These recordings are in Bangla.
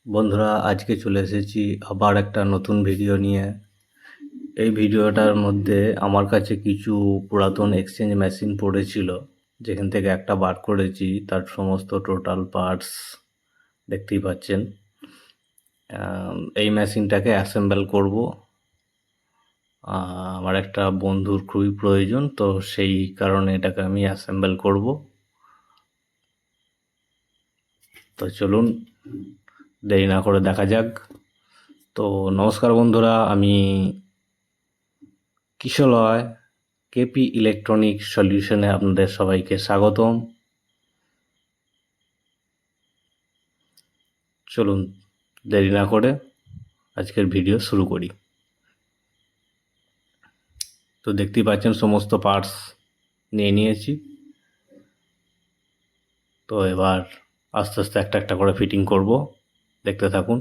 বন্ধুরা, আজকে চলে এসেছি আবার একটা নতুন ভিডিও নিয়ে। এই ভিডিওটার মধ্যে আমার কাছে কিছু পুরাতন এক্সচেঞ্জ মেশিন পড়েছিল, যেখান থেকে একটা বার করেছি। তার সমস্ত টোটাল পার্টস দেখতেই পাচ্ছেন। এই মেশিনটাকে অ্যাসেম্বল করব। আমার একটা বন্ধুর খুবই প্রয়োজন, তো সেই কারণে এটাকে আমি অ্যাসেম্বল করব। তো চলুন, দেরি না করে দেখা যাক। তো নমস্কার বন্ধুরা, আমি কিশলয় কেপি ইলেকট্রনিক সলিউশনে আপনাদের সবাইকে স্বাগতম। চলুন, দেরি না করে আজকের ভিডিও শুরু করি। তো দেখতেই পাচ্ছেন সমস্ত পার্টস নিয়ে নিয়েছি। তো এবার আস্তে আস্তে একটা একটা করে ফিটিং করব, দেখতে থাকুন।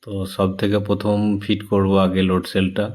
তো সব থেকে প্রথম ফিট করব আগে লোড সেলটা।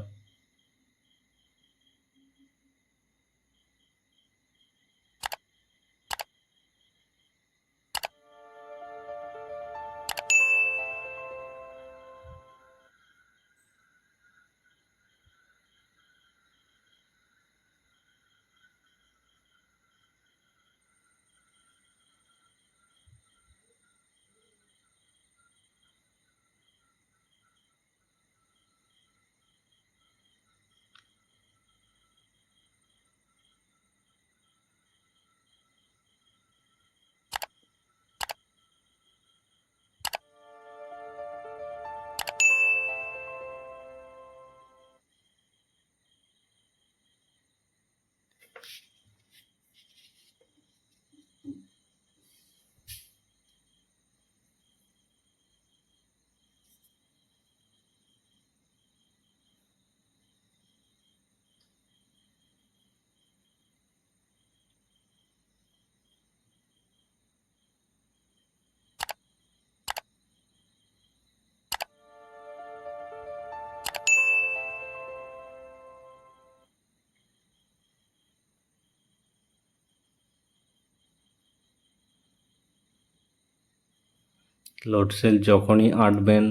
লোড সেল যখনই আঁটবেন,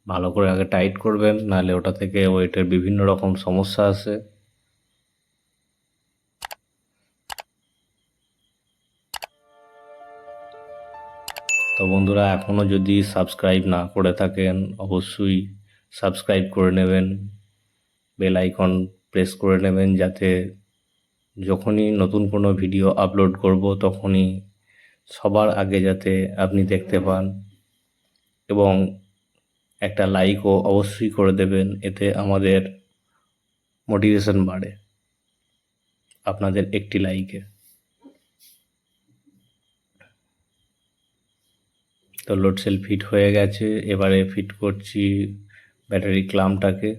ভালো করে আগে টাইট করবেন, নাহলে ওটা থেকে ওয়েটের বিভিন্ন রকম সমস্যা আসে। তো বন্ধুরা, এখনও যদি সাবস্ক্রাইব না করে থাকেন, অবশ্যই সাবস্ক্রাইব করে নেবেন, বেল আইকন প্রেস করে নেবেন, যাতে যখনই নতুন কোনো ভিডিও আপলোড করব তখনই সবার আগে যাতে আপনি দেখতে পান। এবং একটা লাইকও অবশ্যই করে দেবেন, এতে আমাদের মোটিভেশন বাড়ে আপনাদের একটি লাইকে। তো লোড সেল ফিট হয়ে গেছে, এবারে ফিট করছি ব্যাটারি ক্লাম্পটাকে।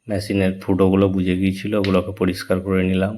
মেশিনের ফুটোগুলো বুজে গিয়েছিল, ওগুলোকে পরিষ্কার করে নিলাম।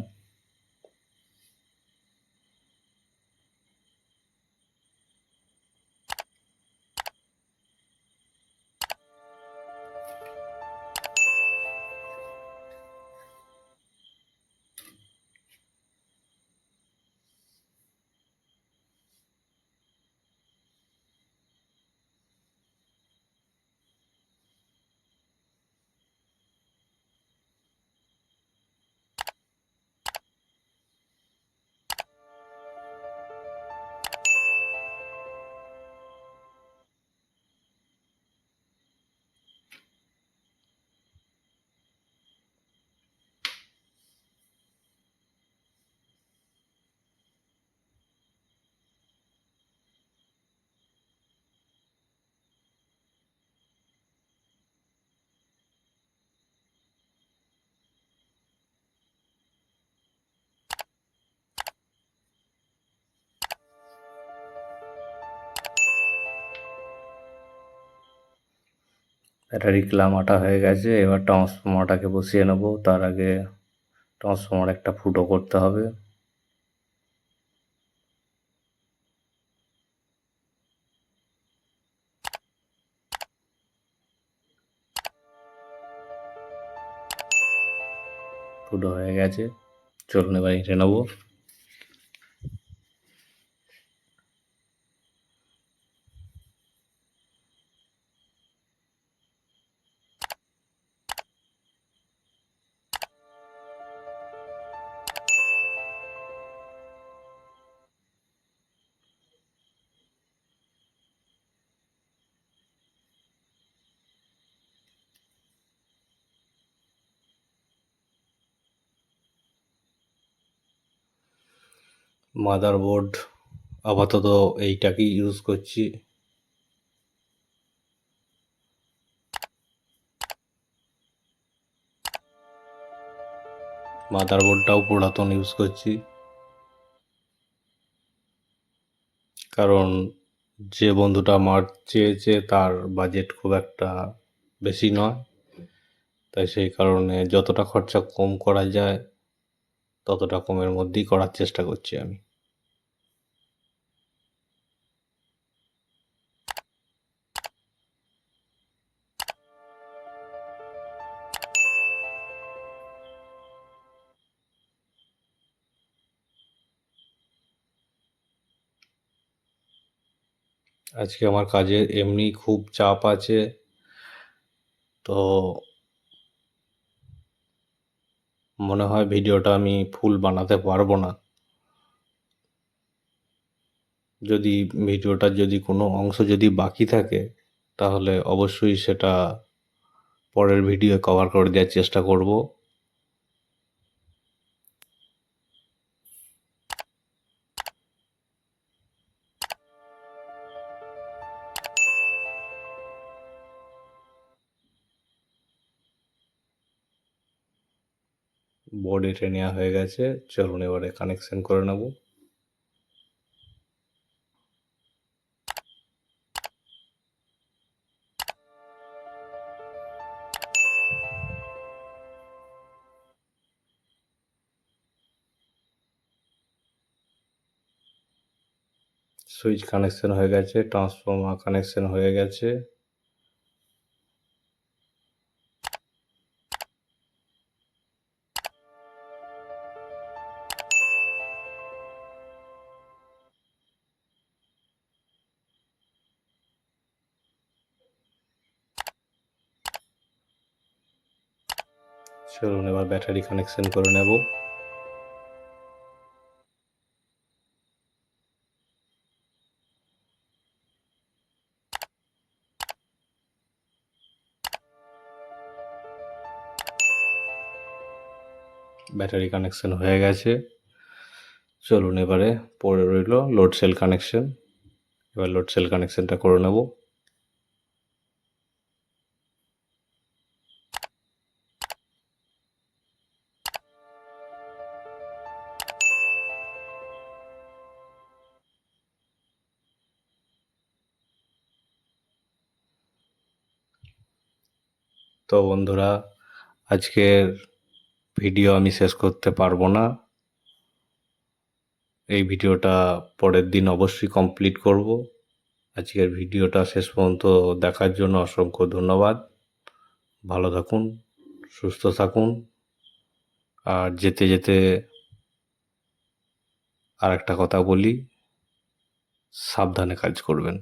ব্যাটারি ক্লামাটা হয়ে গেছে, এবার ট্রান্সফর্মারটাকে বসিয়ে নেব। তার আগে ট্রান্সফর্মার একটা ফুটো করতে হবে। ফুটো হয়ে গেছে, চলুন এবার হেঁটে নেবো। মাদারবোর্ড আপাতত এইটাকেই ইউজ করছি। মাদারবোর্ডটাও পুরাতন ইউজ করছি, কারণ যে বন্ধুটা মার চেয়েছে তার বাজেট খুব একটা বেশি নয়, তাই সেই কারণে যতটা খরচা কম করা যায় ততটা কমের মধ্যেই করার চেষ্টা করছি আমি। আজকে আমার কাজের এমনি খুব চাপ আছে, তো মনে হয় ভিডিওটা আমি ফুল বানাতে পারবো না। যদি ভিডিওটার যদি কোনো অংশ যদি বাকি থাকে তাহলে অবশ্যই সেটা পরের ভিডিও কভার করে দেওয়ার চেষ্টা করব। বোর্ড এঁটে নেওয়া হয়ে গেছে, চলুন এবারে কানেকশন করে নেব। সুইচ কানেকশন হয়ে গেছে, ট্রান্সফর্মার কানেকশন হয়ে গেছে। চলুন এবার ব্যাটারি কানেকশন করে নেব। ব্যাটারি কানেকশন হয়ে গেছে, চলুন এবারে পড়ে রইল লোড সেল কানেকশন। এবার লোড সেল কানেকশনটা করে নেব। তো বন্ধুরা, আজকের ভিডিও আমি শেষ করতে পারবো না, এই ভিডিওটা পরের দিন অবশ্যই কমপ্লিট করব। আজকের ভিডিওটা শেষ পর্যন্ত দেখার জন্য অসংখ্য ধন্যবাদ। ভালো থাকুন, সুস্থ থাকুন, আর যেতে যেতে আর একটা কথা বলি, সাবধানে কাজ করবেন।